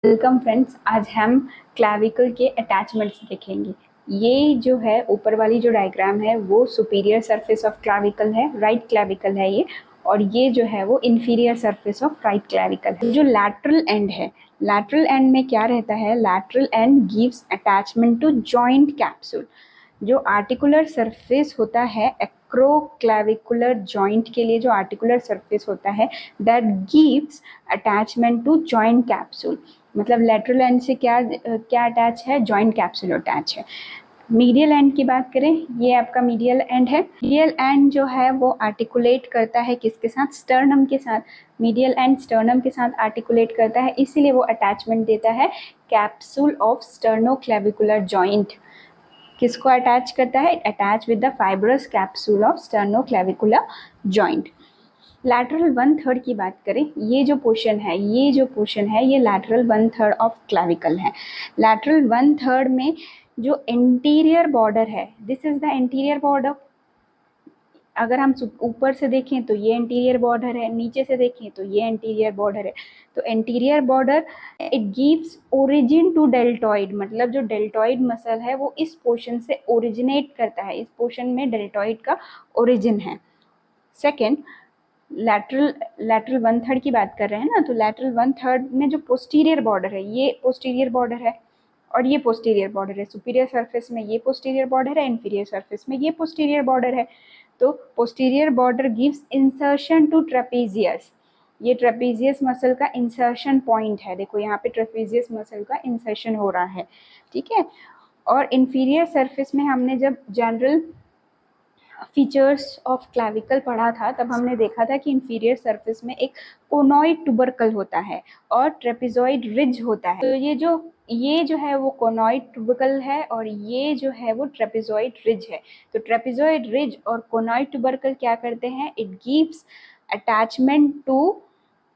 Welcome friends, आज हम clavicle के अटैचमेंट्स देखेंगे। ये जो है ऊपर वाली जो डायग्राम है वो सुपीरियर सरफेस ऑफ क्लैविकल है, राइट क्लैविकल है ये, और ये जो है वो inferior surface of right clavicle है। जो लैटरल एंड है, लैटरल एंड में क्या रहता है, lateral end gives attachment to joint capsule. जो आर्टिकुलर सरफेस होता है एक्रोक्लैविकुलर जॉइंट के लिए, जो आर्टिकुलर सरफेस होता है that gives attachment to joint capsule. मतलब लेटरल एंड से क्या क्या अटैच है, जॉइंट कैप्सूल अटैच है। मीडियल एंड की बात करें, ये आपका मीडियल एंड है। मीडियल एंड जो है वो आर्टिकुलेट करता है किसके साथ, स्टर्नम के साथ। मीडियल एंड स्टर्नम के साथ आर्टिकुलेट करता है, इसीलिए वो अटैचमेंट देता है कैप्सूल ऑफ स्टर्नोक्लेविकुलर जॉइंट। किसको अटैच करता है, attach with the fibrous capsule of sternoclavicular joint. Lateral 1/3 की बात करें, ये जो पोर्शन है, ये लैटरल 1/3 ऑफ क्लैविकल है। लैटरल 1/3 में जो इंटीरियर बॉर्डर है, this is the interior border. अगर हम ऊपर से देखें तो ये इंटीरियर बॉर्डर है, नीचे से देखें तो ये इंटीरियर बॉर्डर है। तो interior border it gives origin to deltoid, मतलब जो डेल्टॉइड मसल है वो इस पोर्शन से ओरिजिनेट करता है, इस पोर्शन में डेल्टॉइड का ओरिजिन है। सेकेंड, लैटरल 1/3 की बात कर रहे हैं ना, तो लैटरल 1/3 में जो पोस्टीरियर बॉर्डर है, ये पोस्टीरियर बॉर्डर है और ये पोस्टीरियर बॉर्डर है। सुपीरियर सरफेस में ये पोस्टीरियर बॉर्डर है, इंफीरियर सरफेस में ये पोस्टीरियर बॉर्डर है। तो posterior border gives insertion to trapezius. ये ट्रेपीजियस मसल का इंसर्शन पॉइंट है, देखो यहाँ पे ट्रेपीजियस मसल का इंसर्शन हो रहा है, ठीक है। और इंफीरियर सरफेस में हमने जब जनरल फीचर्स ऑफ क्लैविकल पढ़ा था, तब हमने देखा था कि इंफीरियर सरफेस में एक कोनॉइड टुबरकल होता है और ट्रेपेजॉइड रिज होता है। तो ये जो है वो कोनॉइड टुबरकल है और ये जो है वो ट्रेपेजॉइड रिज है। तो ट्रेपेजॉइड रिज और कोनॉइड टुबरकल क्या करते हैं, it gives attachment to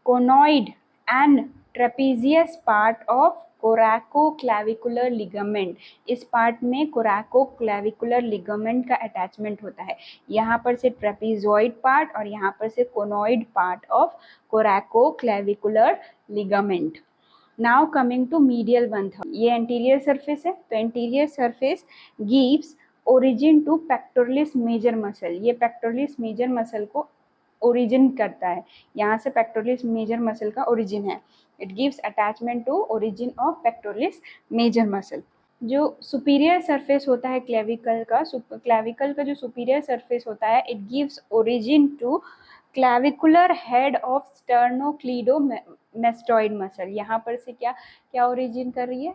conoid and trapezius part of coracoclavicular ligament. इस पार्ट में कोरैकोक्लैविकुलर लिगामेंट का अटैचमेंट होता है। यहाँ पर से ट्रेपेजॉइड पार्ट और यहाँ पर से conoid part of coracoclavicular ligament. Now coming to medial 1/3, ये एंटीरियर सरफेस है, तो anterior surface gives origin to pectoralis major muscle. ये पेक्टोरलिस मेजर मसल को ओरिजिन करता है, यहाँ से पेक्टोरलिस मेजर मसल का ओरिजिन है। It gives attachment to origin of pectoralis major muscle. जो सुपीरियर सरफेस होता है क्लेविकल का जो सुपीरियर सरफेस होता है, it gives origin to clavicular head of sternocleidomastoid muscle. यहाँ पर से क्या क्या ओरिजिन कर रही है,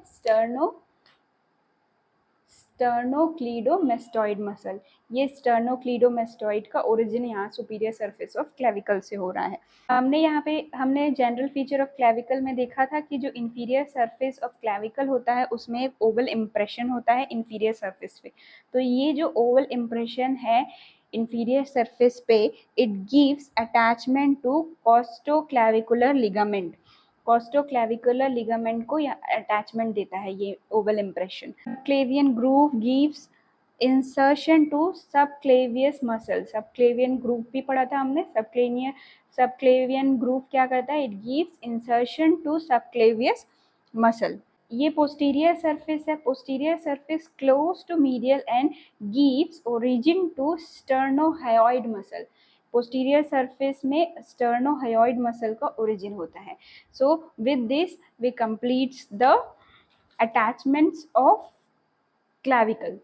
स्टर्नोक्लीडोमेस्टॉइड मसल। ये स्टर्नोक्लीडोमेस्टॉइड का ओरिजिन यहाँ सुपीरियर सरफेस ऑफ क्लैविकल से हो रहा है। हमने जनरल फीचर ऑफ क्लैविकल में देखा था कि जो इंफीरियर सरफेस ऑफ क्लैविकल होता है उसमें एक ओवल इम्प्रेशन होता है इंफीरियर सरफेस पे। तो ये जो ओवल इम्प्रेशन है इंफीरियर सरफेस पे, it gives attachment to costoclavicular ligament. Costoclavicular ligament को अटैचमेंट देता है ये oval impression. Subclavian groove gives insertion to subclavius muscle. Subclavian groove भी पढ़ा था हमने। सबक्लेवियन ग्रूव क्या करता है, it gives insertion to subclavius muscle. ये पोस्टीरियर सरफेस है, posterior surface close to medial end gives origin to sternohyoid muscle. Posterior surface में स्टर्नोहायोइड मसल का ओरिजिन होता है। So with this we completes the attachments of clavicle.